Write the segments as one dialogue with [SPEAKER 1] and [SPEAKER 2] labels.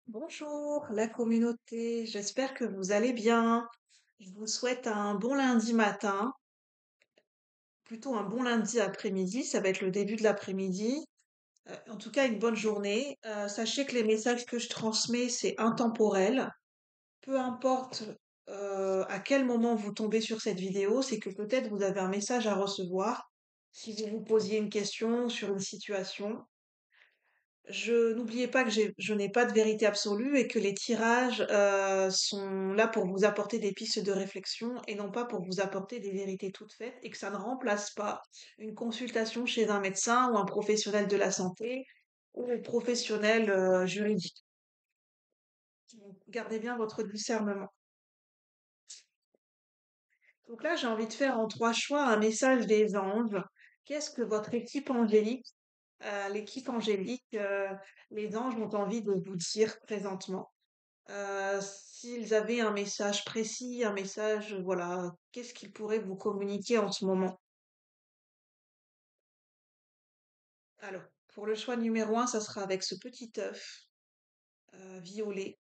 [SPEAKER 1] Bonjour la communauté, j'espère que vous allez bien. Je vous souhaite un bon lundi matin, plutôt un bon lundi après-midi, ça va être le début de l'après-midi. En tout cas, une bonne journée. Sachez que les messages que je transmets, c'est intemporel. Peu importe à quel moment vous tombez sur cette vidéo, c'est que peut-être vous avez un message à recevoir. Si vous vous posiez une question sur une situation, n'oubliez pas que je n'ai pas de vérité absolue et que les tirages sont là pour vous apporter des pistes de réflexion et non pas pour vous apporter des vérités toutes faites et que ça ne remplace pas une consultation chez un médecin ou un professionnel de la santé ou un professionnel juridique. Donc, gardez bien votre discernement. Donc là, j'ai envie de faire en trois choix un message des anges. Qu'est-ce que votre équipe angélique, l'équipe angélique, les anges ont envie de vous dire présentement? S'ils avaient un message précis, un message, voilà, qu'est-ce qu'ils pourraient vous communiquer en ce moment? Alors, pour le choix numéro un, ça sera avec ce petit œuf violet.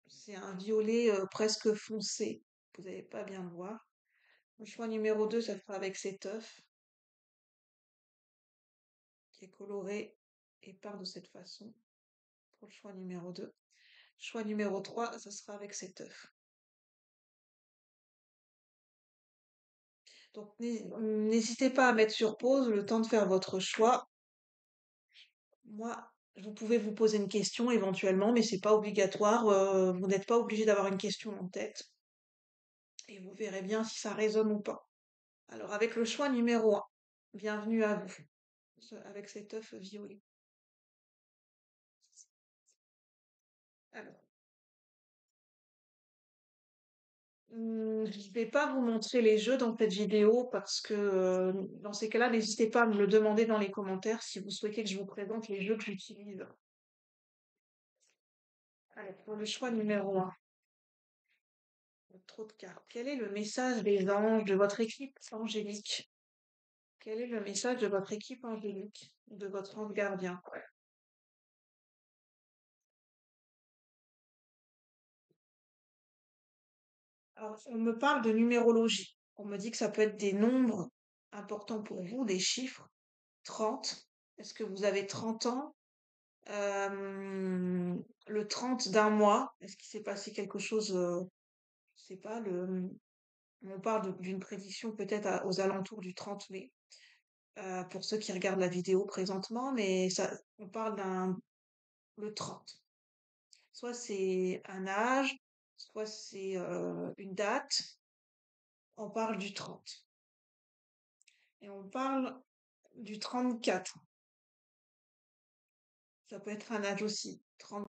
[SPEAKER 1] C'est un violet presque foncé. Vous n'allez pas bien le voir. Le choix numéro 2, ça sera avec cet œuf qui est coloré et peint de cette façon. Pour le choix numéro 2. Choix numéro 3, ça sera avec cet œuf. Donc, n'hésitez pas à mettre sur pause le temps de faire votre choix. Moi, vous pouvez vous poser une question éventuellement, mais c'est pas obligatoire. Vous n'êtes pas obligé d'avoir une question en tête. Et vous verrez bien si ça résonne ou pas. Alors, avec le choix numéro un, bienvenue à vous, avec cet œuf violet. Alors, je vais pas vous montrer les jeux dans cette vidéo parce que dans ces cas-là, n'hésitez pas à me le demander dans les commentaires si vous souhaitez que je vous présente les jeux que j'utilise. Allez, pour le choix numéro un, trop de cartes. Quel est le message des anges de votre équipe angélique? Quel est le message de votre équipe angélique, de votre ange gardien? Alors, on me parle de numérologie. On me dit que ça peut être des nombres importants pour vous, des chiffres. 30. Est-ce que vous avez 30 ans? Euh, le 30 d'un mois. Est-ce qu'il s'est passé quelque chose, je sais pas, on parle d'une prédiction peut-être aux alentours du 30 mai, pour ceux qui regardent la vidéo présentement, mais ça, on parle le 30. Soit c'est un âge, soit c'est une date. On parle du 30. Et on parle du 34. Ça peut être un âge aussi. 34.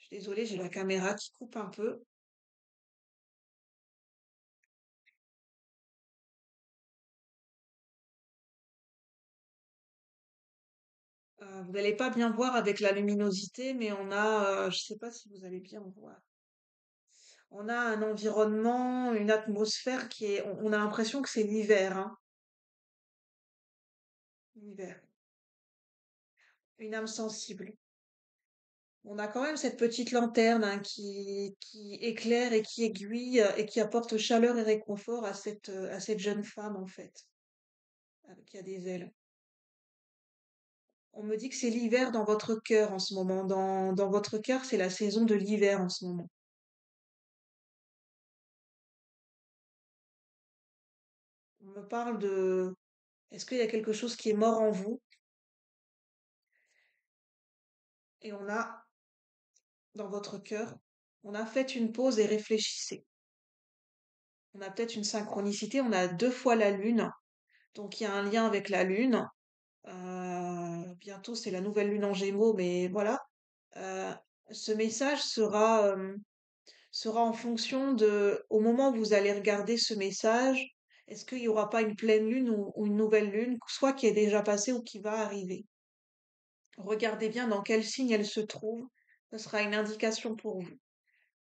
[SPEAKER 1] Je suis désolée, j'ai la caméra qui coupe un peu. Vous n'allez pas bien voir avec la luminosité, mais on a, je ne sais pas si vous allez bien voir. On a un environnement, une atmosphère qui est, on a l'impression que c'est l'hiver, hein. L'hiver. Une âme sensible. On a quand même cette petite lanterne hein, qui éclaire et qui aiguille et qui apporte chaleur et réconfort à cette jeune femme en fait, qui a des ailes. On me dit que c'est l'hiver dans votre cœur en ce moment. Dans votre cœur, c'est la saison de l'hiver en ce moment. On me parle de... Est-ce qu'il y a quelque chose qui est mort en vous? Et on a, dans votre cœur, on a fait une pause et réfléchissez. On a peut-être une synchronicité, on a deux fois la lune. Donc il y a un lien avec la lune. Bientôt, c'est la nouvelle lune en Gémeaux, mais voilà. Euh, ce message sera en fonction de, au moment où vous allez regarder ce message, est-ce qu'il n'y aura pas une pleine lune ou une nouvelle lune, soit qui est déjà passée ou qui va arriver. Regardez bien dans quel signe elle se trouve. Ce sera une indication pour vous.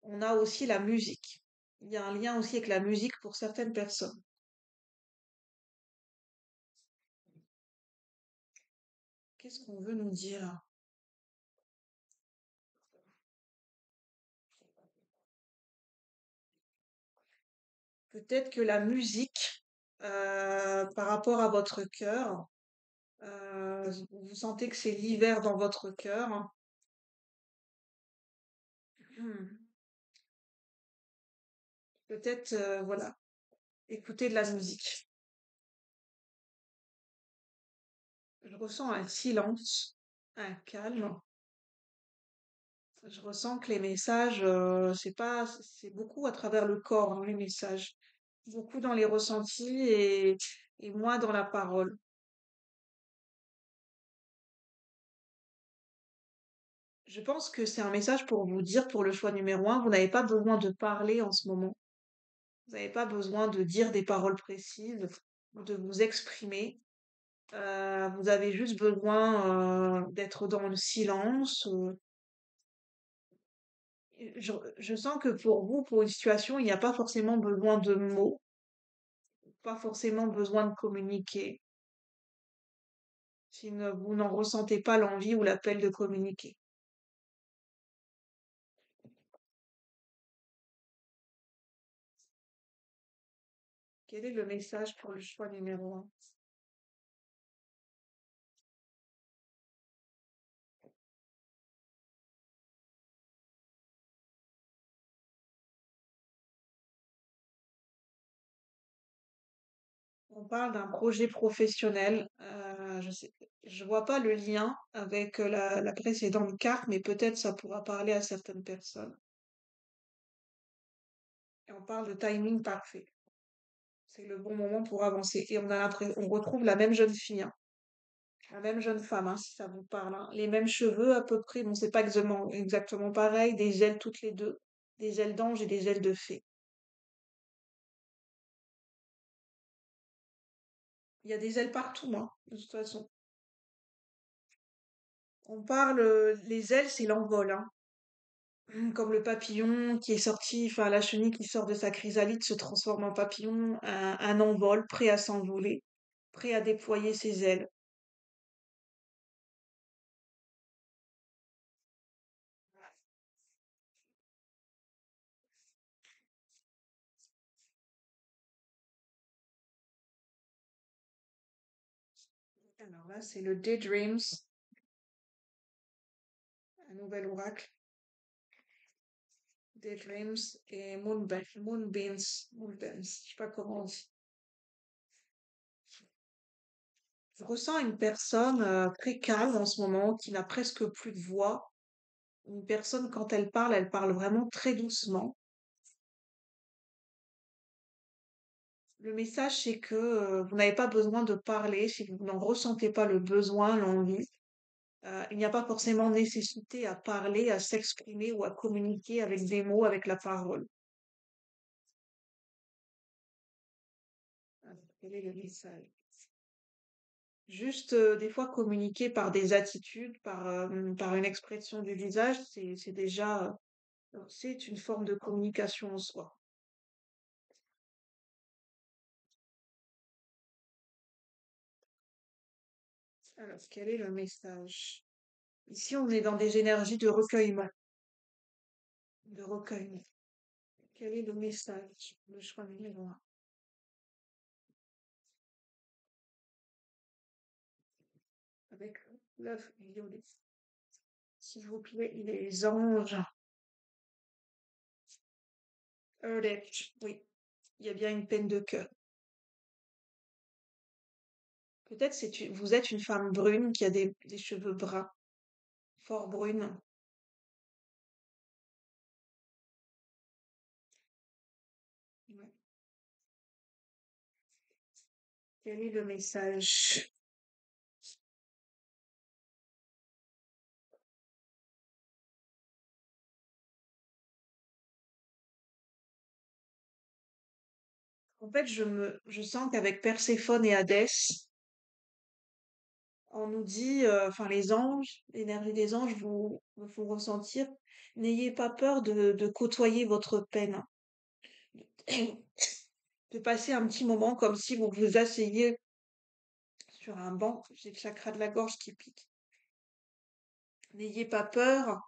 [SPEAKER 1] On a aussi la musique. Il y a un lien aussi avec la musique pour certaines personnes. Qu'est-ce qu'on veut nous dire? Peut-être que la musique, par rapport à votre cœur, vous sentez que c'est l'hiver dans votre cœur. Hmm. Peut-être, voilà, écouter de la musique. Je ressens un silence, un calme. Je ressens que les messages, c'est beaucoup à travers le corps, hein, les messages. Beaucoup dans les ressentis et moins dans la parole. Je pense que c'est un message pour vous dire, pour le choix numéro un, vous n'avez pas besoin de parler en ce moment. Vous n'avez pas besoin de dire des paroles précises, de vous exprimer. Vous avez juste besoin d'être dans le silence. Je sens que pour vous, pour une situation, il n'y a pas forcément besoin de mots, pas forcément besoin de communiquer, si vous n'en ressentez pas l'envie ou l'appel de communiquer. Quel est le message pour le choix numéro un? On parle d'un projet professionnel. Je vois pas le lien avec la précédente carte, mais peut-être ça pourra parler à certaines personnes. Et on parle de timing parfait. C'est le bon moment pour avancer. Et on retrouve la même jeune fille, hein, la même jeune femme, hein, si ça vous parle, hein. Les mêmes cheveux à peu près. Bon, c'est pas exactement pareil. Des ailes toutes les deux. Des ailes d'ange et des ailes de fée. Il y a des ailes partout, hein, de toute façon. On parle, les ailes, c'est l'envol, hein. Comme le papillon qui est sorti, enfin la chenille qui sort de sa chrysalide se transforme en papillon, un envol, prêt à s'envoler, prêt à déployer ses ailes. Alors là, c'est le Daydreams, un nouvel oracle. Daydreams et Moonbeams, je sais pas comment on dit. Je ressens une personne très calme en ce moment, qui n'a presque plus de voix. Une personne, quand elle parle vraiment très doucement. Le message, c'est que vous n'avez pas besoin de parler si vous n'en ressentez pas le besoin, l'envie. Il n'y a pas forcément nécessité à parler, à s'exprimer ou à communiquer avec des mots, avec la parole. Quel est le message? Juste des fois communiquer par des attitudes, par une expression du visage, c'est déjà c'est une forme de communication en soi. Alors, quel est le message? Ici, on est dans des énergies de recueillement, de recueillement. Quel est le message? Le choix numéro un. Avec l'œuf violet. S'il vous plaît, les anges. Erdetch, oui, il y a bien une peine de cœur. Peut-être vous êtes une femme brune qui a des cheveux bruns, fort brunes. Ouais. Quel est le message? En fait, je sens qu'avec Perséphone et Hadès, on nous dit, enfin les anges, l'énergie des anges vous me font ressentir, n'ayez pas peur de côtoyer votre peine, de passer un petit moment comme si vous vous asseyez sur un banc. J'ai le chakra de la gorge qui pique. N'ayez pas peur,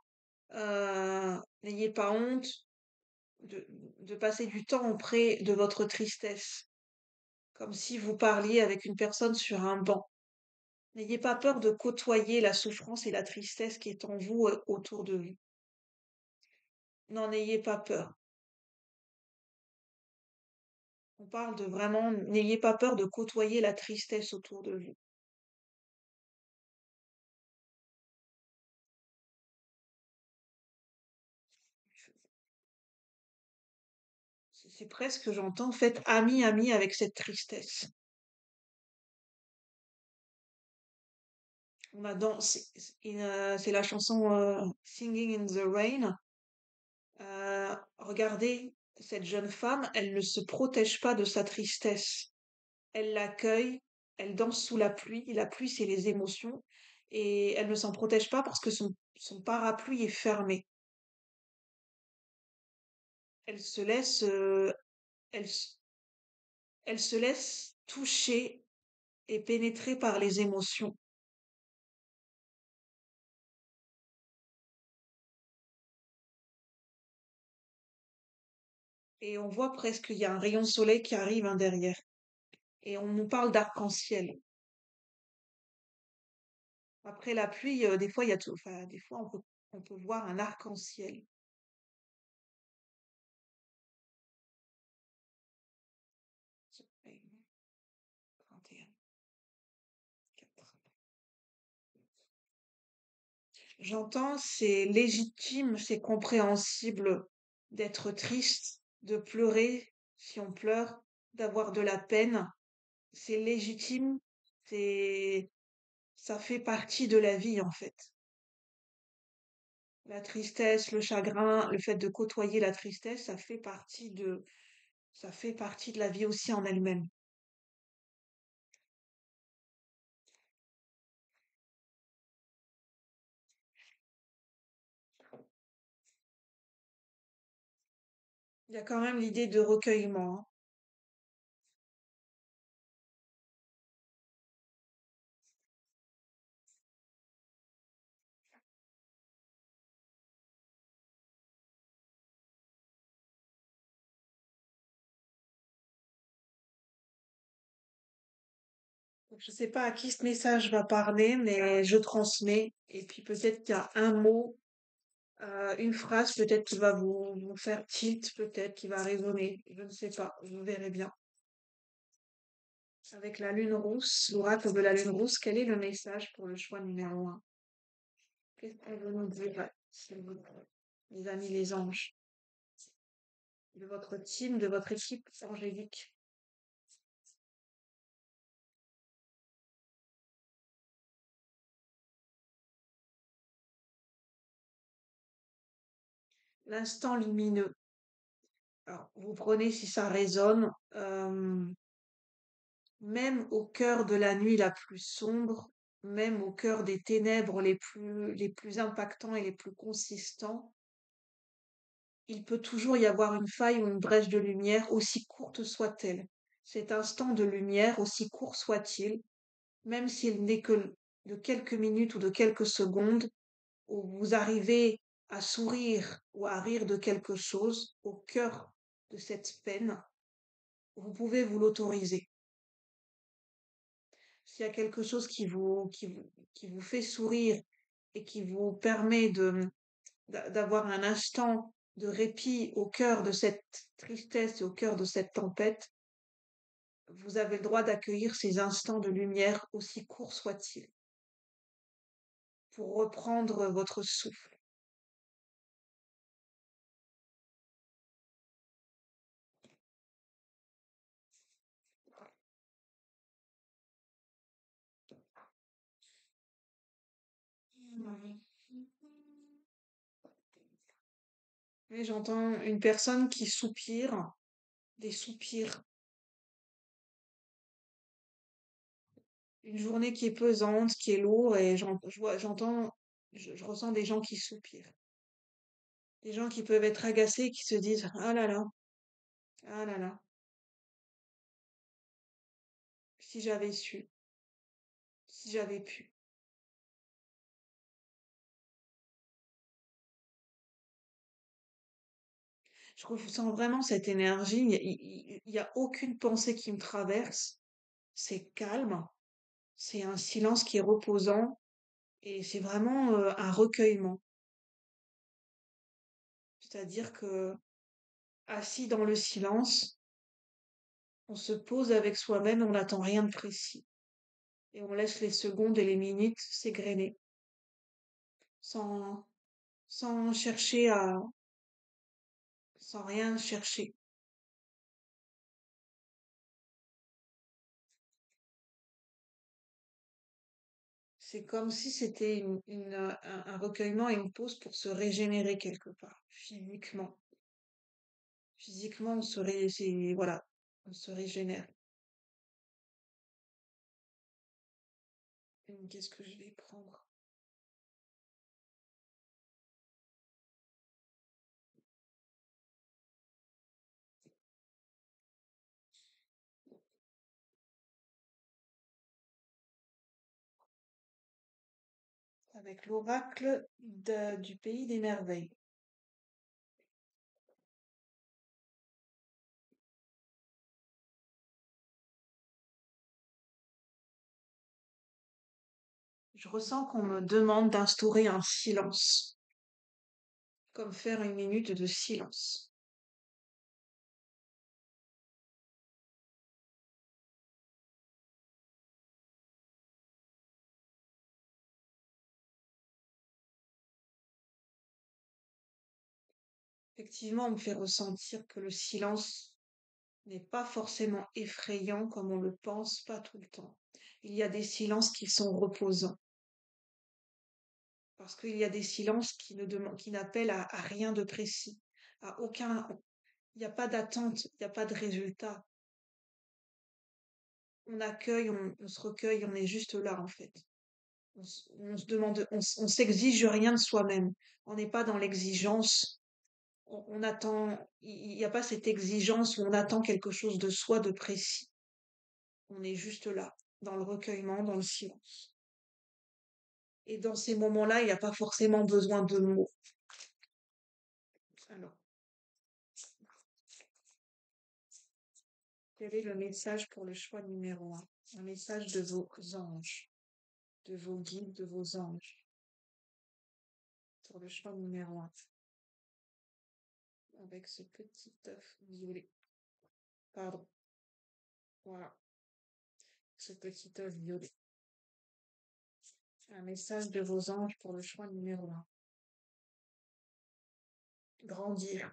[SPEAKER 1] n'ayez pas honte de, de passer du temps auprès de votre tristesse, comme si vous parliez avec une personne sur un banc. N'ayez pas peur de côtoyer la souffrance et la tristesse qui est en vous, autour de vous. N'en ayez pas peur. On parle de vraiment, n'ayez pas peur de côtoyer la tristesse autour de vous. C'est presque, j'entends, faites ami, ami avec cette tristesse. On a dans, c'est la chanson Singing in the Rain. Regardez, cette jeune femme, elle ne se protège pas de sa tristesse. Elle l'accueille, elle danse sous la pluie c'est les émotions, et elle ne s'en protège pas parce que son parapluie est fermé. Elle se laisse, elle, s- elle se laisse toucher et pénétrer par les émotions. Et on voit presque qu'il y a un rayon de soleil qui arrive hein, derrière. Et on nous parle d'arc-en-ciel. Après la pluie, des fois, il y a tout, enfin, des fois, on peut voir un arc-en-ciel. Ouais, 31, 4. J'entends, c'est légitime, c'est compréhensible d'être triste, de pleurer si on pleure, d'avoir de la peine. C'est légitime, c'est, ça fait partie de la vie en fait. La tristesse, le chagrin, le fait de côtoyer la tristesse, ça fait partie de la vie aussi en elle-même. Il y a quand même l'idée de recueillement, hein. Je sais pas à qui ce message va parler, mais je transmets. Et puis peut-être qu'il y a un mot, une phrase peut-être qui va vous faire tilt, peut-être qui va résonner. Je ne sais pas, vous verrez bien. Avec la lune rousse, l'oracle de la lune rousse, quel est le message pour le choix numéro un? Qu'est-ce qu'on veut nous dire, s'il vous plaît, les amis, les anges, de votre team, de votre équipe angélique? L'instant lumineux. Alors, vous prenez si ça résonne, même au cœur de la nuit la plus sombre, même au cœur des ténèbres les plus impactants et les plus consistants, il peut toujours y avoir une faille ou une brèche de lumière, aussi courte soit-elle. Cet instant de lumière, aussi court soit-il, même s'il n'est que de quelques minutes ou de quelques secondes, où vous arrivez à sourire ou à rire de quelque chose au cœur de cette peine, vous pouvez vous l'autoriser. S'il y a quelque chose qui vous fait sourire et qui vous permet d'avoir un instant de répit au cœur de cette tristesse et au cœur de cette tempête, vous avez le droit d'accueillir ces instants de lumière, aussi courts soient-ils, pour reprendre votre souffle. Et j'entends une personne qui soupire, des soupirs, une journée qui est pesante, qui est lourde, et je ressens des gens qui soupirent. Des gens qui peuvent être agacés, qui se disent ah là là, ah là là, si j'avais su, si j'avais pu. Je ressens vraiment cette énergie. Il y a aucune pensée qui me traverse. C'est calme. C'est un silence qui est reposant et c'est vraiment un recueillement. C'est-à-dire que assis dans le silence, on se pose avec soi-même, on n'attend rien de précis. Et on laisse les secondes et les minutes s'égrener sans, sans chercher sans rien chercher. C'est comme si c'était un recueillement et une pause pour se régénérer quelque part, physiquement. Physiquement, voilà, on se régénère. Qu'est-ce que je vais prendre? Avec l'oracle du pays des merveilles. Je ressens qu'on me demande d'instaurer un silence, comme faire une minute de silence. Effectivement, on me fait ressentir que le silence n'est pas forcément effrayant comme on le pense, pas tout le temps. Il y a des silences qui sont reposants, parce qu'il y a des silences qui ne demandent, qui n'appellent à rien de précis, à aucun, il n'y a pas d'attente, il n'y a pas de résultat. On accueille, on se recueille, on est juste là en fait. On se demande, on s'exige rien de soi-même. On n'est pas dans l'exigence. On attend, il n'y a pas cette exigence où on attend quelque chose de soi de précis. On est juste là, dans le recueillement, dans le silence. Et dans ces moments-là, il n'y a pas forcément besoin de mots. Alors, quel est le message pour le choix numéro un? Un message de vos anges, de vos guides, de vos anges, pour le choix numéro un, avec ce petit œuf violet. Pardon, voilà, ce petit œuf violet. Un message de vos anges pour le choix numéro un. Grandir.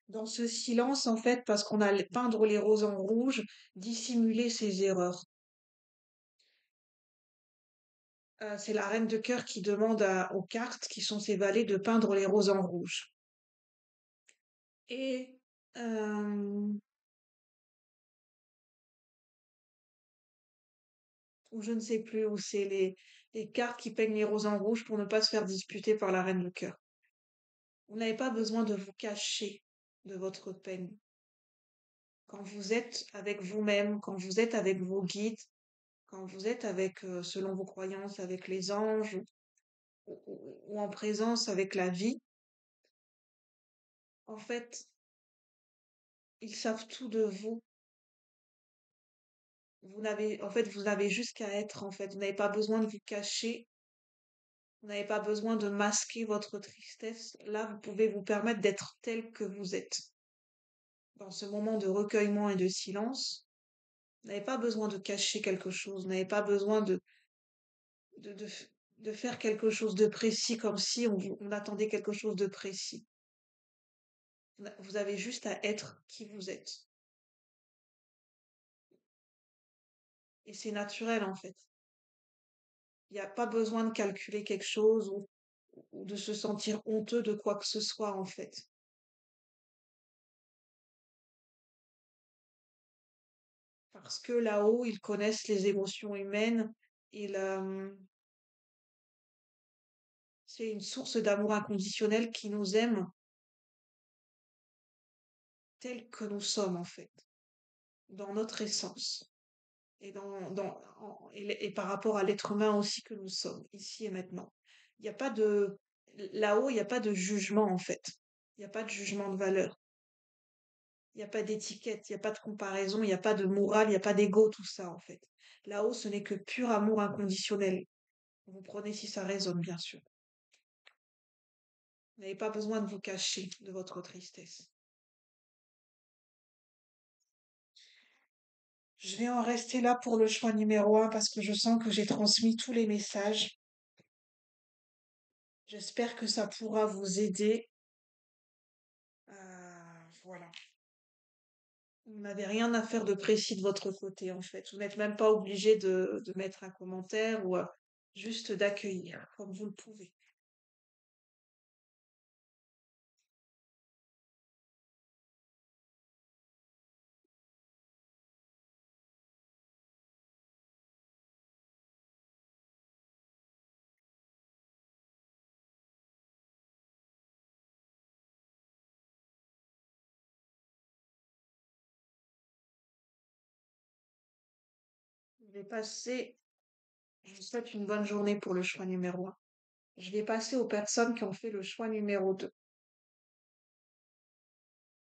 [SPEAKER 1] Dans ce silence, en fait, parce qu'on a peindre les roses en rouge, dissimuler ses erreurs. C'est la reine de cœur qui demande aux cartes, qui sont ses valets, de peindre les roses en rouge. Et ou je ne sais plus où c'est les cartes qui peignent les roses en rouge pour ne pas se faire disputer par la reine de cœur. Vous n'avez pas besoin de vous cacher de votre peine. Quand vous êtes avec vous-même, quand vous êtes avec vos guides, quand vous êtes avec, selon vos croyances, avec les anges ou en présence avec la vie, en fait, ils savent tout de vous. Vous n'avez juste qu'à être, en fait. Vous n'avez pas besoin de vous cacher. Vous n'avez pas besoin de masquer votre tristesse. Là, vous pouvez vous permettre d'être tel que vous êtes. Dans ce moment de recueillement et de silence, vous n'avez pas besoin de cacher quelque chose. Vous n'avez pas besoin de, de, f- de faire quelque chose de précis comme si on attendait quelque chose de précis. Vous avez juste à être qui vous êtes. Et c'est naturel, en fait. Il n'y a pas besoin de calculer quelque chose ou de se sentir honteux de quoi que ce soit, en fait. Parce que là-haut, ils connaissent les émotions humaines. Ils, c'est une source d'amour inconditionnel qui nous aime tels que nous sommes, en fait, dans notre essence. et par rapport à l'être humain aussi que nous sommes, ici et maintenant. Il n'y a pas de, Là-haut, il n'y a pas de jugement en fait. Il n'y a pas de jugement de valeur. Il n'y a pas d'étiquette, il n'y a pas de comparaison, il n'y a pas de morale, il n'y a pas d'ego, tout ça en fait. Là-haut, ce n'est que pur amour inconditionnel. Vous prenez si ça résonne, bien sûr. Vous n'avez pas besoin de vous cacher de votre tristesse. Je vais en rester là pour le choix numéro un parce que je sens que j'ai transmis tous les messages. J'espère que ça pourra vous aider. Voilà. Vous n'avez rien à faire de précis de votre côté, en fait. Vous n'êtes même pas obligé de mettre un commentaire ou juste d'accueillir, comme vous le pouvez. Je vais passer, je vous souhaite une bonne journée pour le choix numéro un. Je vais passer aux personnes qui ont fait le choix numéro 2.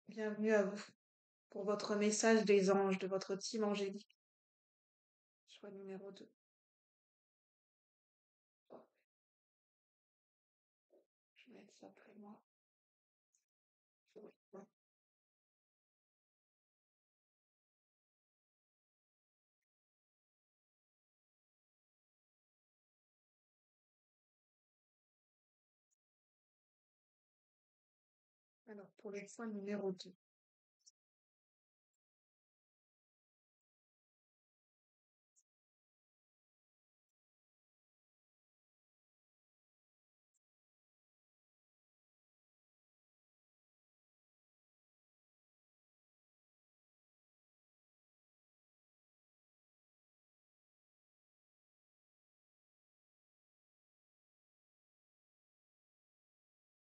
[SPEAKER 1] Bienvenue à vous pour votre message des anges, de votre team angélique. Choix numéro 2. Je vais mettre ça près de moi. Alors, pour le choix numéro 2.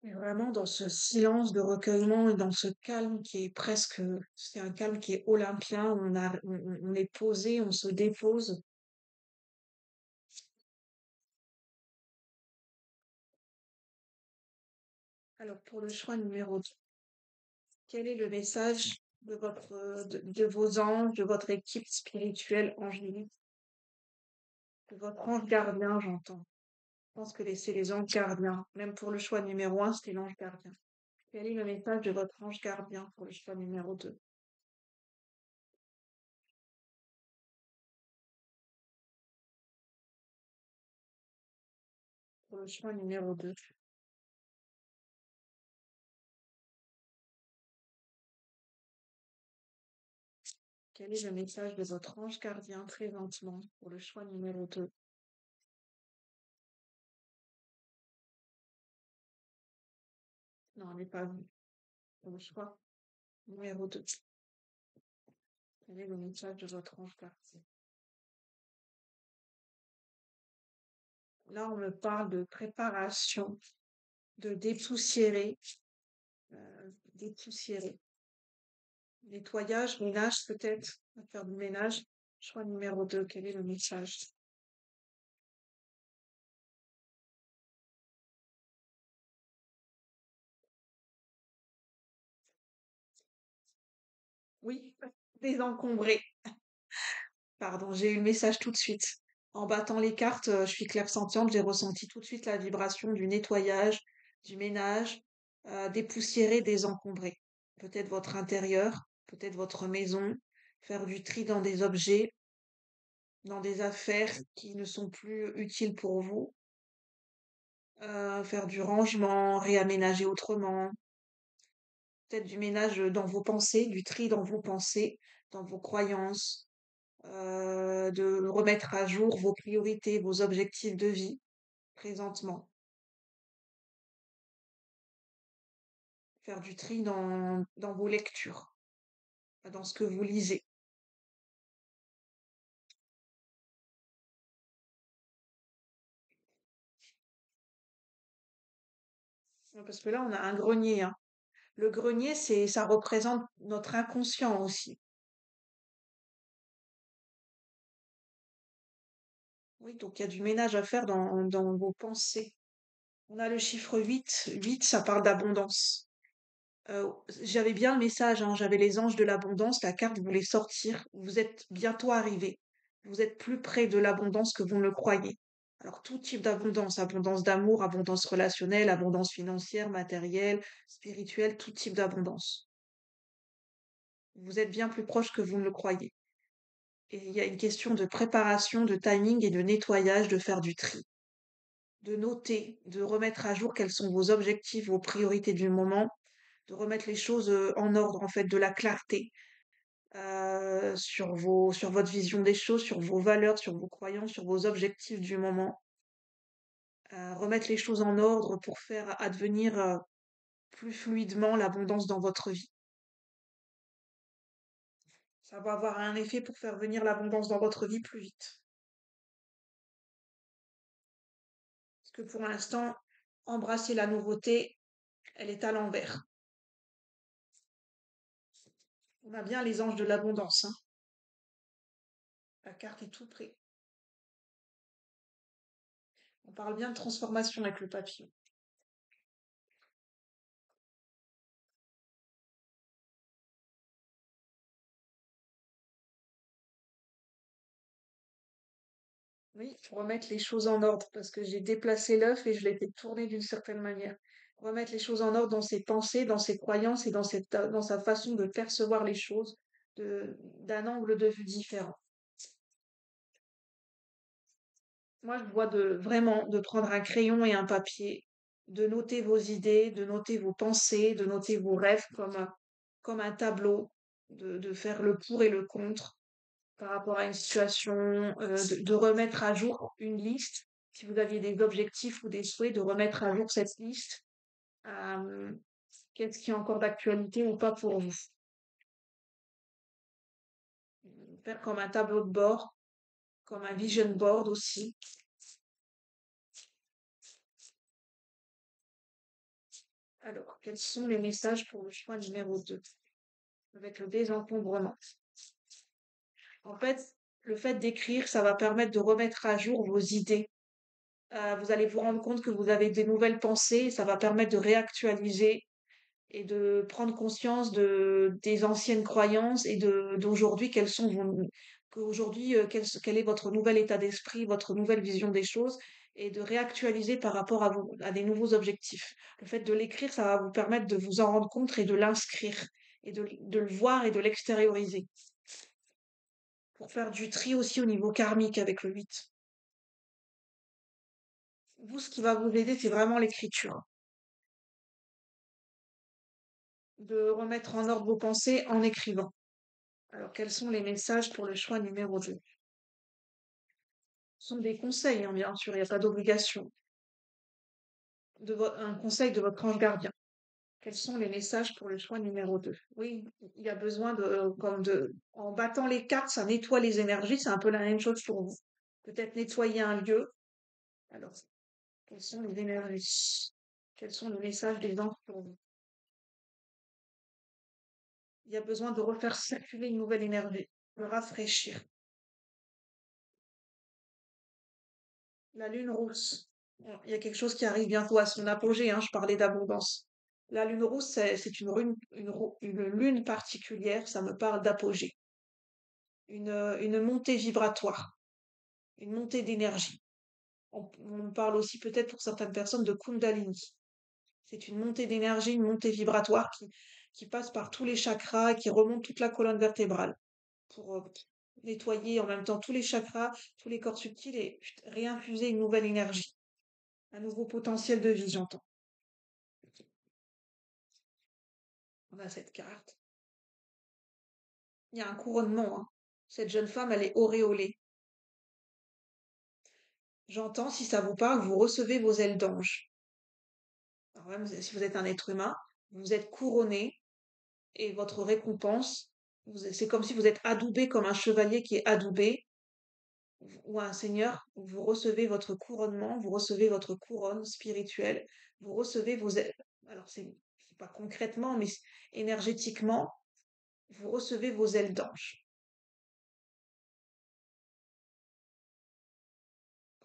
[SPEAKER 1] Et vraiment dans ce silence de recueillement et dans ce calme qui est presque, c'est un calme qui est olympien, on est posé, on se dépose. Alors pour le choix numéro 2, quel est le message de vos anges, de votre équipe spirituelle angélique, de votre ange gardien, j'entends. Je pense que c'est les anges gardiens. Même pour le choix numéro un, c'était l'ange gardien. Quel est le message de votre ange gardien pour le choix numéro 2? Pour le choix numéro 2. Quel est le message de votre ange gardien présentement pour le choix numéro 2? Non, on n'est pas vu. Pour le choix numéro 2. Quel est le message de votre ange gardien? Là, on me parle de préparation, de dépoussiérer, dépoussiérer. Nettoyage, ménage peut-être, à faire du ménage. Choix numéro 2. Quel est le message? Oui, désencombrer. Pardon, j'ai eu le message tout de suite. En battant les cartes, je suis clairsentiente, j'ai ressenti tout de suite la vibration du nettoyage, du ménage, dépoussiérer, désencombrer. Peut-être votre intérieur, peut-être votre maison, faire du tri dans des objets, dans des affaires qui ne sont plus utiles pour vous, faire du rangement, réaménager autrement, peut-être du ménage dans vos pensées, du tri dans vos pensées, dans vos croyances, de remettre à jour vos priorités, vos objectifs de vie présentement, faire du tri dans vos lectures, dans ce que vous lisez. Parce que là, on a un grenier, hein. Le grenier, ça représente notre inconscient aussi. Oui, donc il y a du ménage à faire dans vos pensées. On a le chiffre 8. 8, ça parle d'abondance. J'avais bien le message, hein, j'avais les anges de l'abondance, la carte voulait sortir. Vous êtes bientôt arrivé. Vous êtes plus près de l'abondance que vous ne le croyez. Alors, tout type d'abondance, abondance d'amour, abondance relationnelle, abondance financière, matérielle, spirituelle, tout type d'abondance. Vous êtes bien plus proche que vous ne le croyez. Et il y a une question de préparation, de timing et de nettoyage, de faire du tri, de noter, de remettre à jour quels sont vos objectifs, vos priorités du moment, de remettre les choses en ordre, en fait, de la clarté sur votre vision des choses, sur vos valeurs, sur vos croyances, sur vos objectifs du moment. Remettre les choses en ordre pour faire advenir plus fluidement l'abondance dans votre vie. Ça va avoir un effet pour faire venir l'abondance dans votre vie plus vite. Parce que pour l'instant, embrasser la nouveauté, elle est à l'envers. On a bien les anges de l'abondance, hein. La carte est tout près. On parle bien de transformation avec le papillon. Oui, faut remettre les choses en ordre parce que j'ai déplacé l'œuf et je l'ai fait tourner d'une certaine manière. Remettre les choses en ordre dans ses pensées, dans ses croyances et dans sa façon de percevoir les choses d'un angle de vue différent. Moi, je vois vraiment de prendre un crayon et un papier, de noter vos idées, de noter vos pensées, de noter vos rêves comme un tableau, de faire le pour et le contre par rapport à une situation, de remettre à jour une liste. Si vous aviez des objectifs ou des souhaits, de remettre à jour cette liste. Euh, Qu'est-ce qui est encore d'actualité ou pas pour vous? Faire comme un tableau de bord, comme un vision board aussi. Alors, quels sont les messages pour le choix numéro 2 avec le désencombrement? En fait, le fait d'écrire, ça va permettre de remettre à jour vos idées. Vous allez vous rendre compte que vous avez des nouvelles pensées, et ça va permettre de réactualiser et de prendre conscience des anciennes croyances et d'aujourd'hui, qu'aujourd'hui, quel est votre nouvel état d'esprit, votre nouvelle vision des choses et de réactualiser par rapport à des nouveaux objectifs. Le fait de l'écrire, ça va vous permettre de vous en rendre compte et de l'inscrire et de le voir et de l'extérioriser pour faire du tri aussi au niveau karmique avec le 8. Vous, ce qui va vous aider, c'est vraiment l'écriture. De remettre en ordre vos pensées en écrivant. Alors, quels sont les messages pour le choix numéro 2? Ce sont des conseils, hein, bien sûr, il n'y a pas d'obligation. Un conseil de votre ange gardien. Quels sont les messages pour le choix numéro 2? Oui, il y a besoin en battant les cartes, ça nettoie les énergies, c'est un peu la même chose pour vous. Peut-être nettoyer un lieu. Alors, quelles sont les énergies? Quels sont les messages des anges pour vous? Il y a besoin de refaire circuler une nouvelle énergie, de rafraîchir. La lune rousse. Bon, il y a quelque chose qui arrive bientôt à son apogée, hein, je parlais d'abondance. La lune rousse, c'est une lune particulière, ça me parle d'apogée. Une montée vibratoire, une montée d'énergie. On parle aussi peut-être pour certaines personnes de Kundalini. C'est une montée d'énergie, une montée vibratoire qui passe par tous les chakras, qui remonte toute la colonne vertébrale pour nettoyer en même temps tous les chakras, tous les corps subtils et réinfuser une nouvelle énergie, un nouveau potentiel de vie, j'entends. On a cette carte. Il y a un couronnement, hein. Cette jeune femme, elle est auréolée. J'entends, si ça vous parle, vous recevez vos ailes d'ange. Alors même si vous êtes un être humain, vous êtes couronné et votre récompense, c'est comme si vous êtes adoubé comme un chevalier qui est adoubé ou un seigneur. Vous recevez votre couronnement, vous recevez votre couronne spirituelle, vous recevez vos ailes. Alors c'est pas concrètement, mais énergétiquement, vous recevez vos ailes d'ange.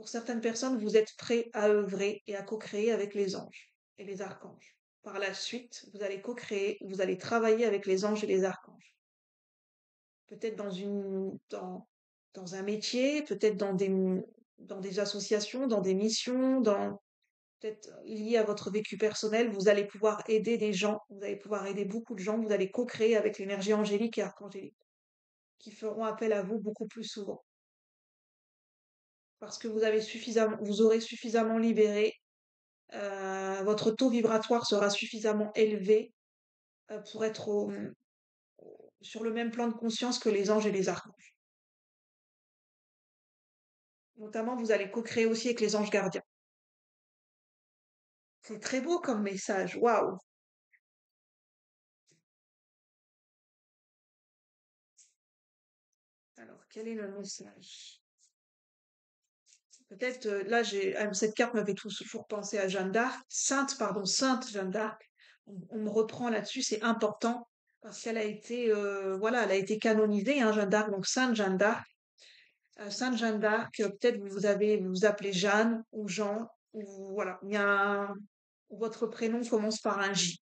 [SPEAKER 1] Pour certaines personnes, vous êtes prêts à œuvrer et à co-créer avec les anges et les archanges. Par la suite, vous allez co-créer, vous allez travailler avec les anges et les archanges. Peut-être dans un métier, peut-être dans des associations, dans des missions, peut-être lié à votre vécu personnel, vous allez pouvoir aider des gens, vous allez pouvoir aider beaucoup de gens, vous allez co-créer avec l'énergie angélique et archangélique, qui feront appel à vous beaucoup plus souvent. Parce que vous aurez suffisamment libéré, votre taux vibratoire sera suffisamment élevé pour être sur le même plan de conscience que les anges et les archanges. Notamment, vous allez co-créer aussi avec les anges gardiens. C'est très beau comme message, waouh! Alors, quel est le message? Peut-être, là, cette carte m'avait toujours pensé à Jeanne d'Arc, Sainte Jeanne d'Arc. On me reprend là-dessus, c'est important parce qu'elle a été, voilà, elle a été canonisée, hein, Jeanne d'Arc, donc Sainte Jeanne d'Arc. Sainte Jeanne d'Arc, peut-être vous vous appelez Jeanne ou Jean, ou voilà, votre prénom commence par un J.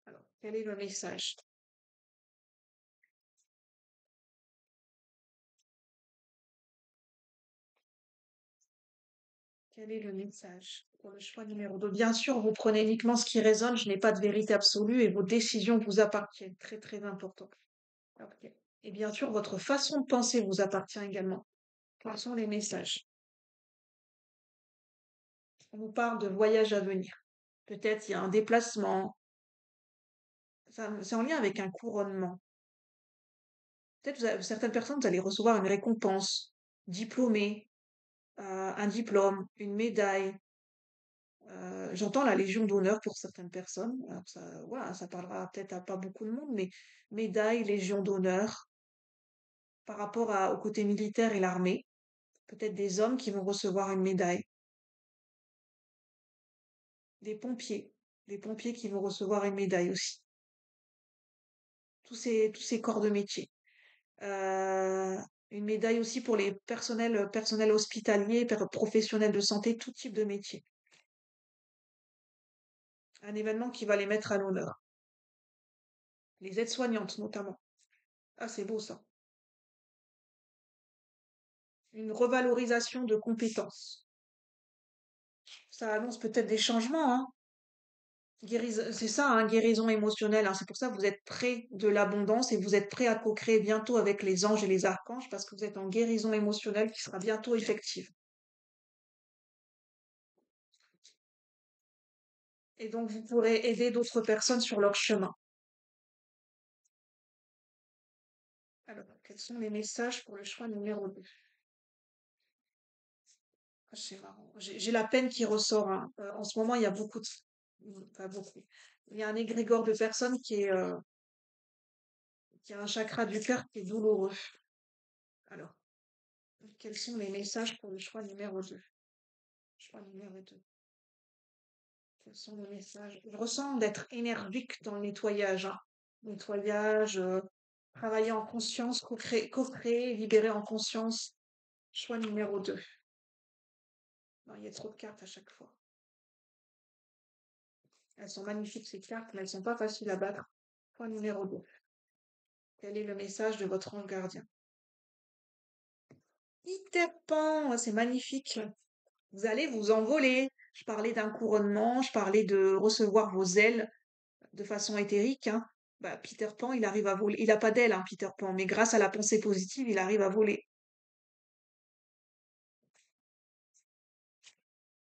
[SPEAKER 1] Alors, quel est le message? Quel est le message pour le choix numéro 2? Bien sûr, vous prenez uniquement ce qui résonne, je n'ai pas de vérité absolue et vos décisions vous appartiennent. Très, très important. Ok. Et bien sûr, votre façon de penser vous appartient également. Quels sont les messages? On vous parle de voyage à venir. Peut-être il y a un déplacement. C'est en lien avec un couronnement. Peut-être certaines personnes, vous allez recevoir une récompense, diplômé, un diplôme, une médaille. J'entends la Légion d'honneur pour certaines personnes. Alors ça, voilà, ça parlera peut-être à pas beaucoup de monde, mais médaille, Légion d'honneur, par rapport au côté militaire et l'armée. Peut-être des hommes qui vont recevoir une médaille, des pompiers, des pompiers qui vont recevoir une médaille aussi. Tous ces corps de métier. Euh, une médaille aussi pour les personnels hospitaliers, professionnels de santé, tout type de métier. Un événement qui va les mettre à l'honneur. Les aides-soignantes notamment. Ah, c'est beau ça. Une revalorisation de compétences. Ça annonce peut-être des changements, hein. C'est ça, hein, guérison émotionnelle, hein. C'est pour ça que vous êtes près de l'abondance et vous êtes prêt à co-créer bientôt avec les anges et les archanges parce que vous êtes en guérison émotionnelle qui sera bientôt effective. Et donc, vous pourrez aider d'autres personnes sur leur chemin. Alors, quels sont les messages pour le choix numéro 2? Ah, c'est marrant. J'ai la peine qui ressort, hein. En ce moment, il y a beaucoup de... Enfin, beaucoup. Il y a un égrégore de personnes qui a un chakra du cœur qui est douloureux. Alors, quels sont les messages pour le choix numéro 2? Choix numéro 2. Quels sont les messages? Je ressens d'être énergique dans le nettoyage, hein. Nettoyage, travailler en conscience, co-créer, libérer en conscience. Choix numéro 2. Non, il y a trop de cartes à chaque fois. Elles sont magnifiques ces cartes, mais elles sont pas faciles à battre. Choix numéro 2. Quel est le message de votre ange gardien? Peter Pan, c'est magnifique. Vous allez vous envoler. Je parlais d'un couronnement, je parlais de recevoir vos ailes de façon éthérique, hein. Bah, Peter Pan, il arrive à voler. Il n'a pas d'ailes, hein, Peter Pan, mais grâce à la pensée positive, il arrive à voler.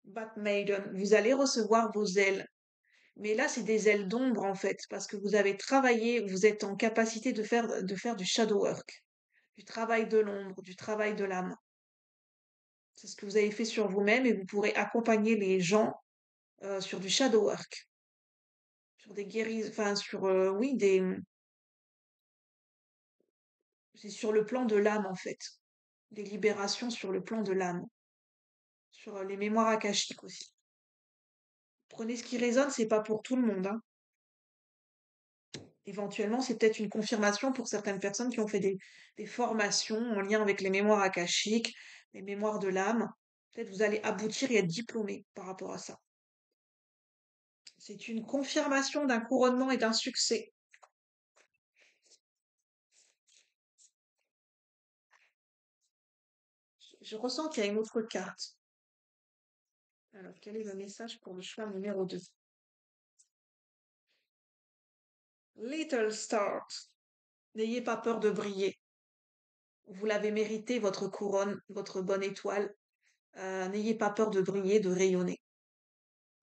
[SPEAKER 1] Bat Maiden, vous allez recevoir vos ailes. Mais là, c'est des ailes d'ombre, en fait, parce que vous avez travaillé, vous êtes en capacité de faire du shadow work, du travail de l'ombre, du travail de l'âme. C'est ce que vous avez fait sur vous-même et vous pourrez accompagner les gens sur du shadow work, sur des guérisons, enfin, oui, c'est sur le plan de l'âme, en fait. Des libérations sur le plan de l'âme, sur les mémoires akashiques aussi. Prenez ce qui résonne, c'est pas pour tout le monde, hein. Éventuellement, c'est peut-être une confirmation pour certaines personnes qui ont fait des formations en lien avec les mémoires akashiques, les mémoires de l'âme. Peut-être vous allez aboutir et être diplômé par rapport à ça. C'est une confirmation d'un couronnement et d'un succès. Je ressens qu'il y a une autre carte. Alors, quel est le message pour le choix numéro 2? Little stars. N'ayez pas peur de briller. Vous l'avez mérité, votre couronne, votre bonne étoile. N'ayez pas peur de briller, de rayonner.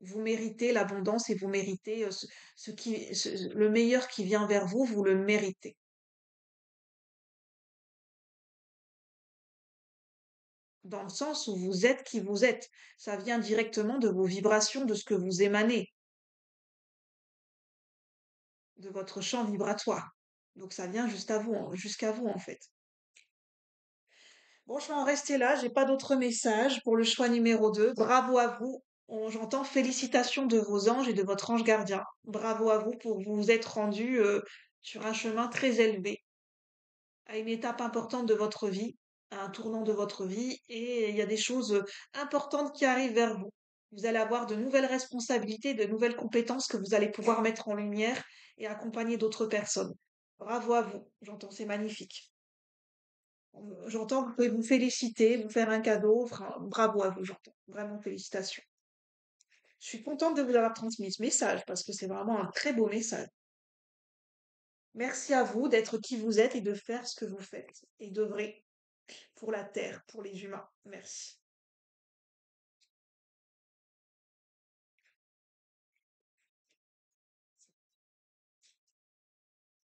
[SPEAKER 1] Vous méritez l'abondance et vous méritez le meilleur qui vient vers vous, vous le méritez. Dans le sens où vous êtes qui vous êtes. Ça vient directement de vos vibrations, de ce que vous émanez, de votre champ vibratoire. Donc ça vient juste à vous, jusqu'à vous en fait. Bon, je vais en rester là. J'ai pas d'autres messages pour le choix numéro 2. Bravo à vous. J'entends félicitations de vos anges et de votre ange gardien. Bravo à vous pour vous être rendu sur un chemin très élevé, à une étape importante de votre vie, à un tournant de votre vie, et il y a des choses importantes qui arrivent vers vous. Vous allez avoir de nouvelles responsabilités, de nouvelles compétences que vous allez pouvoir mettre en lumière et accompagner d'autres personnes. Bravo à vous. J'entends, c'est magnifique. J'entends, vous pouvez vous féliciter, vous faire un cadeau. Bravo à vous, j'entends. Vraiment félicitations. Je suis contente de vous avoir transmis ce message parce que c'est vraiment un très beau message. Merci à vous d'être qui vous êtes et de faire ce que vous faites et d'œuvrer pour la Terre, pour les humains. Merci.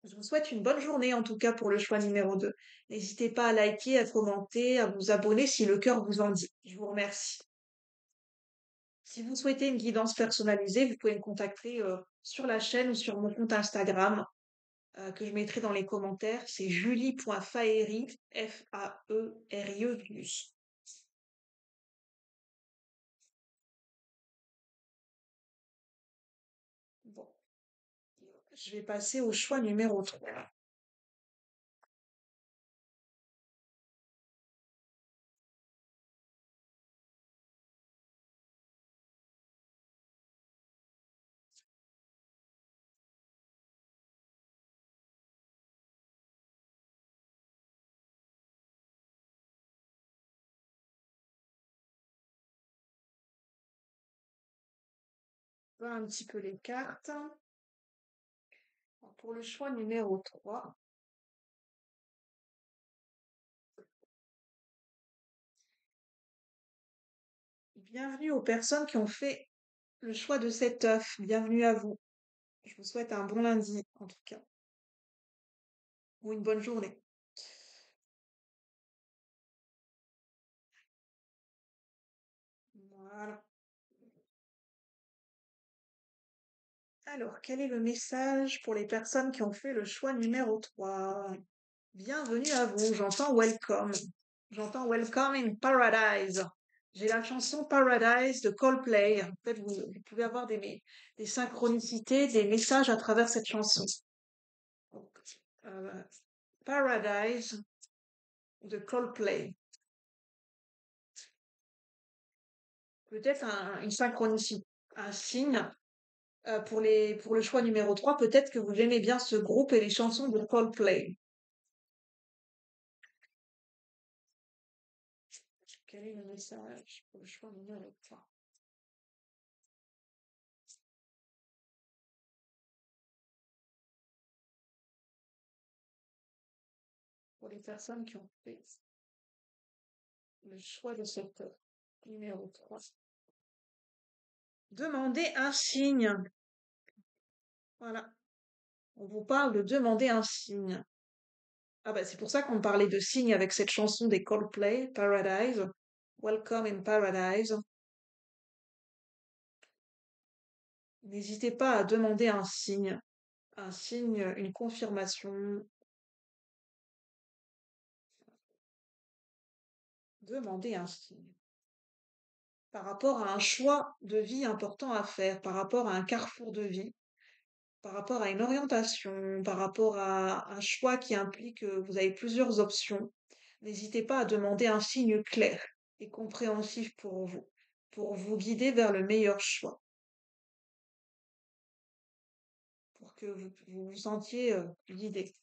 [SPEAKER 1] Je vous souhaite une bonne journée en tout cas pour le choix numéro 2. N'hésitez pas à liker, à commenter, à vous abonner si le cœur vous en dit. Je vous remercie. Si vous souhaitez une guidance personnalisée, vous pouvez me contacter sur la chaîne ou sur mon compte Instagram que je mettrai dans les commentaires. C'est julie.faeri, Faerie. Bon, je vais passer au choix numéro 3. On va un petit peu les cartes. Pour le choix numéro 3, bienvenue aux personnes qui ont fait le choix de cet œuf. Bienvenue à vous. Je vous souhaite un bon lundi, en tout cas, ou une bonne journée. Voilà. Alors, quel est le message pour les personnes qui ont fait le choix numéro 3? Bienvenue à vous. J'entends welcome. J'entends welcome in paradise. J'ai la chanson Paradise de Coldplay. Peut-être vous pouvez avoir des synchronicités, des messages à travers cette chanson. Donc, euh, Paradise de Coldplay. Peut-être une synchronicité, un signe pour le choix numéro 3. Peut-être que vous aimez bien ce groupe et les chansons de Coldplay. Quel est le message pour le choix numéro 3? Pour les personnes qui ont fait le choix de cette numéro 3. Demandez un signe. Voilà. On vous parle de demander un signe. Ah bah c'est pour ça qu'on parlait de signes avec cette chanson des Coldplay, Paradise. Welcome in Paradise. N'hésitez pas à demander un signe, une confirmation. Demandez un signe. Par rapport à un choix de vie important à faire, par rapport à un carrefour de vie. par rapport à une orientation, par rapport à un choix qui implique que vous avez plusieurs options, n'hésitez pas à demander un signe clair et compréhensif pour vous guider vers le meilleur choix, pour que vous vous sentiez guidé.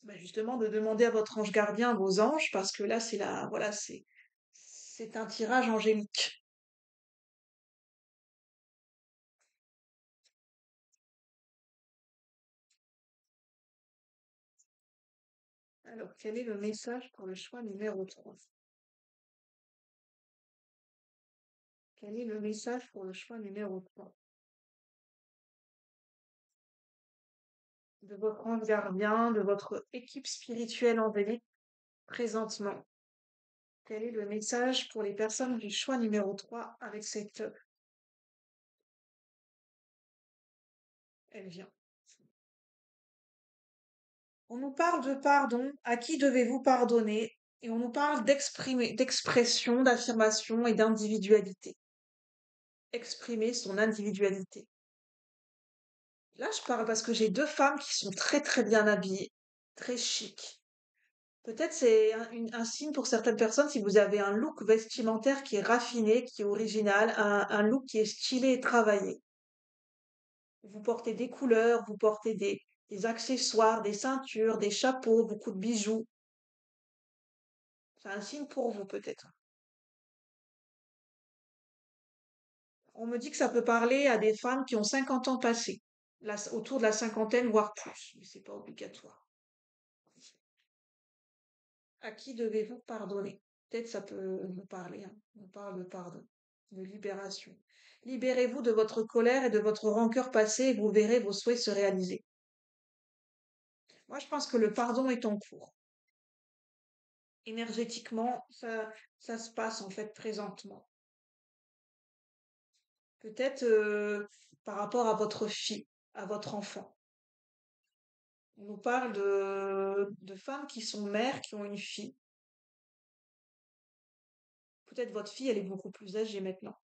[SPEAKER 1] Bah, justement, de demander à votre ange gardien, vos anges, parce que là, voilà, c'est un tirage angélique. Alors, quel est le message pour le choix numéro 3? Quel est le message pour le choix numéro 3 de votre ange gardien, de votre équipe spirituelle angélique présentement? Quel est le message pour les personnes du choix numéro 3 avec cette... Elle vient. On nous parle de pardon, à qui devez-vous pardonner? Et on nous parle d'expression, d'affirmation et d'individualité. Exprimer son individualité. Là, je parle parce que j'ai deux femmes qui sont très très bien habillées, très chic. Peut-être c'est un signe pour certaines personnes si vous avez un look vestimentaire qui est raffiné, qui est original, un look qui est stylé et travaillé. Vous portez des couleurs, vous portez des accessoires, des ceintures, des chapeaux, beaucoup de bijoux. C'est un signe pour vous peut-être. On me dit que ça peut parler à des femmes qui ont 50 ans passés, autour de la cinquantaine, voire plus, mais c'est pas obligatoire. À qui devez-vous pardonner? Peut-être ça peut vous parler, hein. On parle de pardon, de libération. Libérez-vous de votre colère et de votre rancœur passée et vous verrez vos souhaits se réaliser. Moi, je pense que le pardon est en cours. Énergétiquement, ça se passe en fait présentement. Peut-être par rapport à votre fille, à votre enfant. On nous parle de femmes qui sont mères, qui ont une fille. Peut-être votre fille, elle est beaucoup plus âgée maintenant.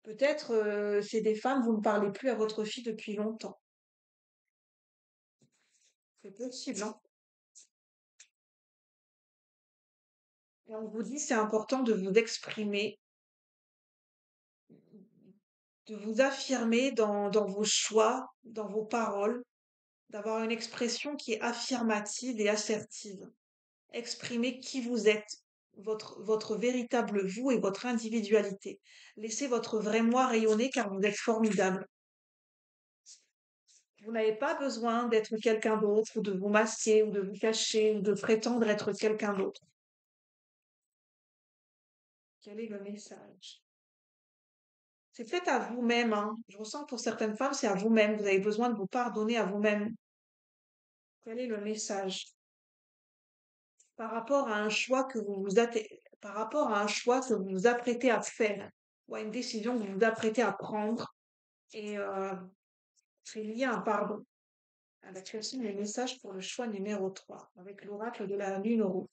[SPEAKER 1] Peut-être c'est des femmes, vous ne parlez plus à votre fille depuis longtemps. C'est possible, hein. Et on vous dit c'est important de vous exprimer, de vous affirmer dans vos choix, dans vos paroles, d'avoir une expression qui est affirmative et assertive. Exprimez qui vous êtes, votre véritable vous et votre individualité. Laissez votre vrai moi rayonner car vous êtes formidable. Vous n'avez pas besoin d'être quelqu'un d'autre ou de vous masquer ou de vous cacher ou de prétendre être quelqu'un d'autre. Quel est le message? C'est peut-être à vous-même, hein. Je ressens que pour certaines femmes, c'est à vous-même. Vous avez besoin de vous pardonner à vous-même. Quel est le message? Par rapport à un choix que par rapport à un choix que vous vous apprêtez à faire ou à une décision que vous vous apprêtez à prendre et c'est lié à un pardon. Avec aussi les messages pour le choix numéro 3 avec l'oracle de la lune rouge.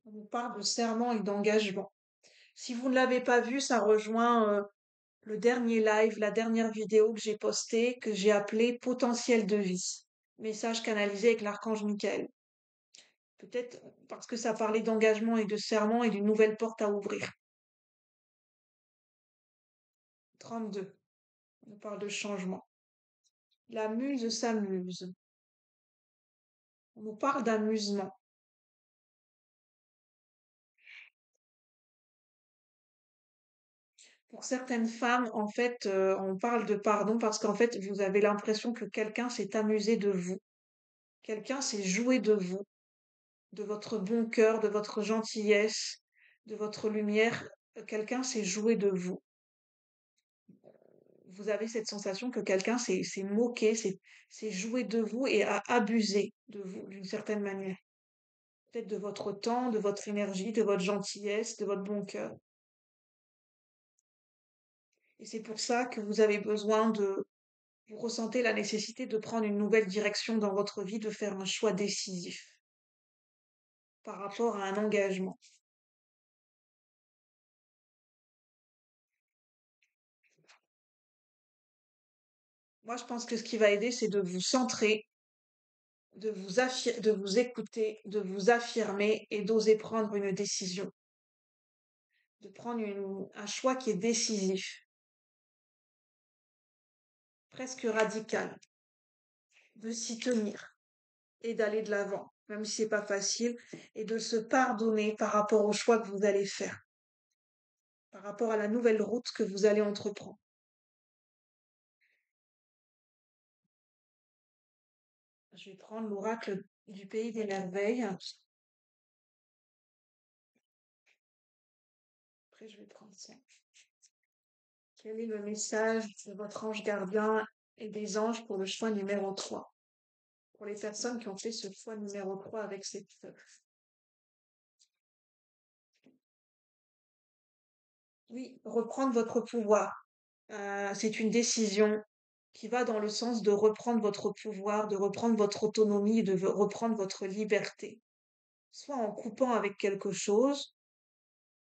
[SPEAKER 1] On vous parle de serment et d'engagement. Si vous ne l'avez pas vu, ça rejoint le dernier live, la dernière vidéo que j'ai postée, que j'ai appelée Potentiel de vie. Message canalisé avec l'archange Michael. Peut-être parce que ça parlait d'engagement et de serment et d'une nouvelle porte à ouvrir. 32. On parle de changement. La muse s'amuse. On nous parle d'amusement. Pour certaines femmes, en fait, on parle de pardon parce qu'en fait, vous avez l'impression que quelqu'un s'est amusé de vous. Quelqu'un s'est joué de vous, de votre bon cœur, de votre gentillesse, de votre lumière. Quelqu'un s'est joué de vous. Vous avez cette sensation que quelqu'un s'est moqué, s'est joué de vous et a abusé de vous d'une certaine manière. Peut-être de votre temps, de votre énergie, de votre gentillesse, de votre bon cœur. Et c'est pour ça que vous avez besoin Vous ressentez la nécessité de prendre une nouvelle direction dans votre vie, de faire un choix décisif par rapport à un engagement. Moi, je pense que ce qui va aider, c'est de vous centrer, de vous écouter, de vous affirmer et d'oser prendre une décision, de prendre un choix qui est décisif, presque radical, de s'y tenir et d'aller de l'avant, même si c'est pas facile, et de se pardonner par rapport au choix que vous allez faire, par rapport à la nouvelle route que vous allez entreprendre. Je vais prendre l'oracle du pays des merveilles. Après, je vais prendre ça. Quel est le message de votre ange gardien et des anges pour le choix numéro 3? Pour les personnes qui ont fait ce choix numéro 3 avec cette œuvre. Oui, reprendre votre pouvoir. C'est une décision qui va dans le sens de reprendre votre pouvoir, de reprendre votre autonomie, de reprendre votre liberté. Soit en coupant avec quelque chose,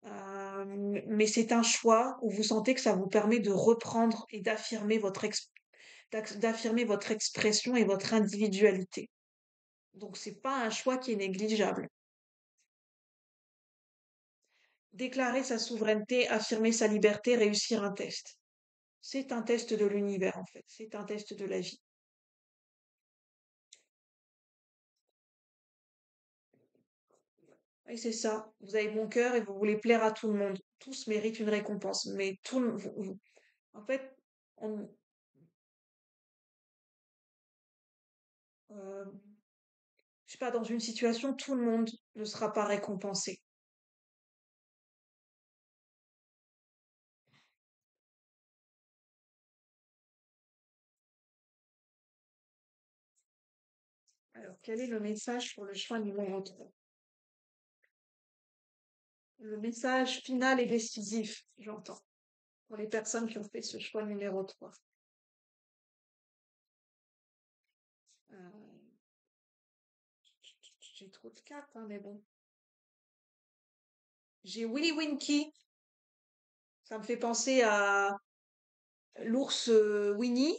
[SPEAKER 1] mais c'est un choix où vous sentez que ça vous permet de reprendre et d'affirmer votre expression et votre individualité. Donc c'est pas un choix qui est négligeable. Déclarer sa souveraineté, affirmer sa liberté, réussir un test. C'est un test de l'univers en fait, c'est un test de la vie. Et c'est ça, vous avez bon cœur et vous voulez plaire à tout le monde. Tous méritent une récompense, mais en fait, on, euh, je sais pas, dans une situation, tout le monde ne sera pas récompensé. Alors, quel est le message pour le choix numéro 3? Le message final et décisif, j'entends, pour les personnes qui ont fait ce choix numéro 3. Euh, j'ai trop de cartes, hein, mais bon. J'ai Willy Winky, ça me fait penser à l'ours Winnie.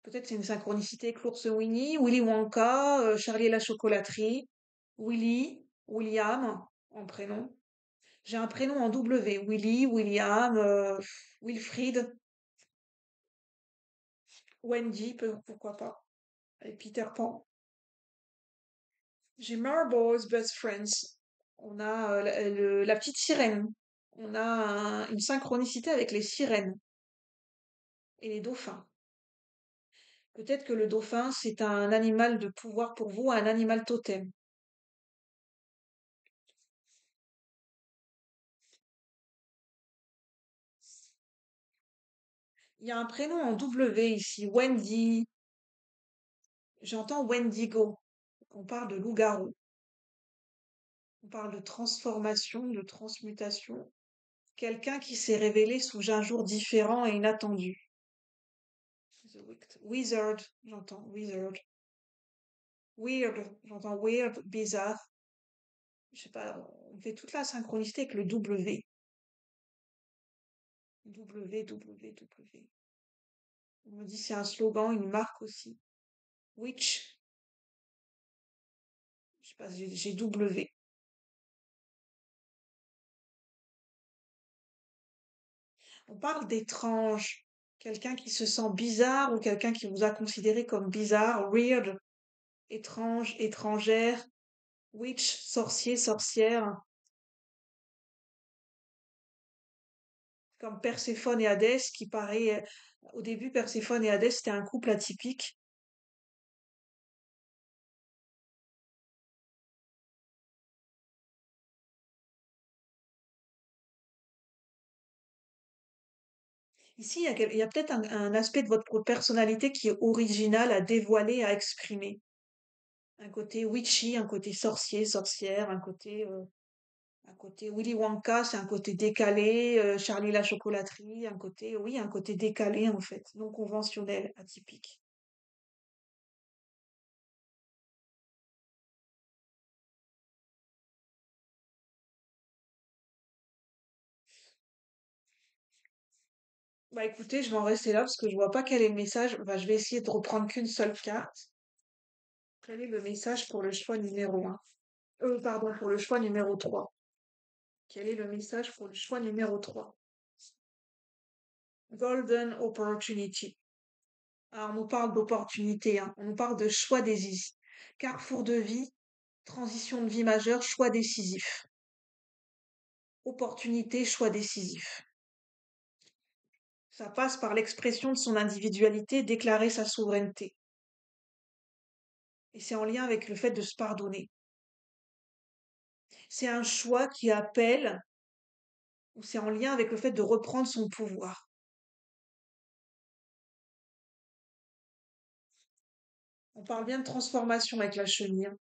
[SPEAKER 1] Peut-être c'est une synchronicité avec l'ours Winnie, Willy Wonka, Charlie et la chocolaterie, Willy, William en prénom. J'ai un prénom en W, Willy, William, Wilfried, Wendy, pourquoi pas, et Peter Pan. J'ai Marbles Best Friends. On a la petite sirène. On a une synchronicité avec les sirènes et les dauphins. Peut-être que le dauphin, c'est un animal de pouvoir pour vous, un animal totem. Il y a un prénom en W ici, Wendy. J'entends Wendigo. On parle de loup-garou. On parle de transformation, de transmutation. Quelqu'un qui s'est révélé sous un jour différent et inattendu. Wizard, j'entends wizard. Weird, j'entends weird, bizarre. Je sais pas, on fait toute la synchronicité avec le W. W, W, W. On me dit c'est un slogan, une marque aussi. Witch, je sais pas, j'ai W. On parle d'étrange. Quelqu'un qui se sent bizarre ou quelqu'un qui vous a considéré comme bizarre, weird, étrange, étrangère, witch, sorcier, sorcière, comme Perséphone et Hadès, qui paraît, au début, Perséphone et Hadès, c'était un couple atypique. Ici, il y a peut-être un aspect de votre personnalité qui est original à dévoiler, à exprimer. Un côté witchy, un côté sorcier, sorcière, un côté Un côté Willy Wonka, c'est un côté décalé, Charlie la chocolaterie, un côté, oui, un côté décalé en fait, non conventionnel, atypique. Bah écoutez, je vais en rester là parce que je vois pas quel est le message. Bah, je vais essayer de reprendre qu'une seule carte. Quel est le message pour le choix numéro un? Pardon, pour le choix numéro 3. Quel est le message pour le choix numéro 3? Golden Opportunity. Ah, on nous parle d'opportunité, hein. On nous parle de choix décisif. Carrefour de vie, transition de vie majeure, choix décisif. Opportunité, choix décisif. Ça passe par l'expression de son individualité, déclarer sa souveraineté. Et c'est en lien avec le fait de se pardonner. C'est un choix qui appelle, ou c'est en lien avec le fait de reprendre son pouvoir. On parle bien de transformation avec la chenille, hein.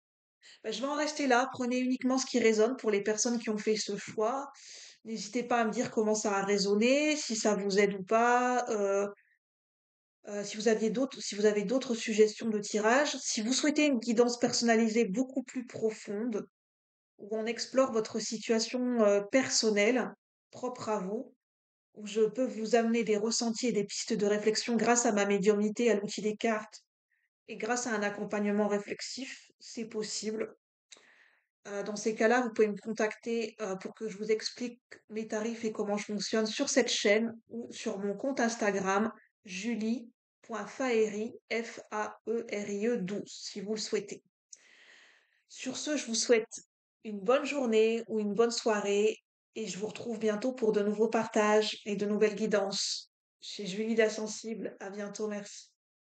[SPEAKER 1] Ben, je vais en rester là. Prenez uniquement ce qui résonne pour les personnes qui ont fait ce choix. N'hésitez pas à me dire comment ça a résonné, si ça vous aide ou pas, si vous avez d'autres suggestions de tirage. Si vous souhaitez une guidance personnalisée beaucoup plus profonde, où on explore votre situation personnelle, propre à vous, où je peux vous amener des ressentis et des pistes de réflexion grâce à ma médiumnité, à l'outil des cartes, et grâce à un accompagnement réflexif, c'est possible. Dans ces cas-là, vous pouvez me contacter pour que je vous explique mes tarifs et comment je fonctionne sur cette chaîne ou sur mon compte Instagram julie.faerie, Faerie 12, si vous le souhaitez. Sur ce, je vous souhaite une bonne journée ou une bonne soirée et je vous retrouve bientôt pour de nouveaux partages et de nouvelles guidances. Chez Julie la Sensible, à bientôt, merci.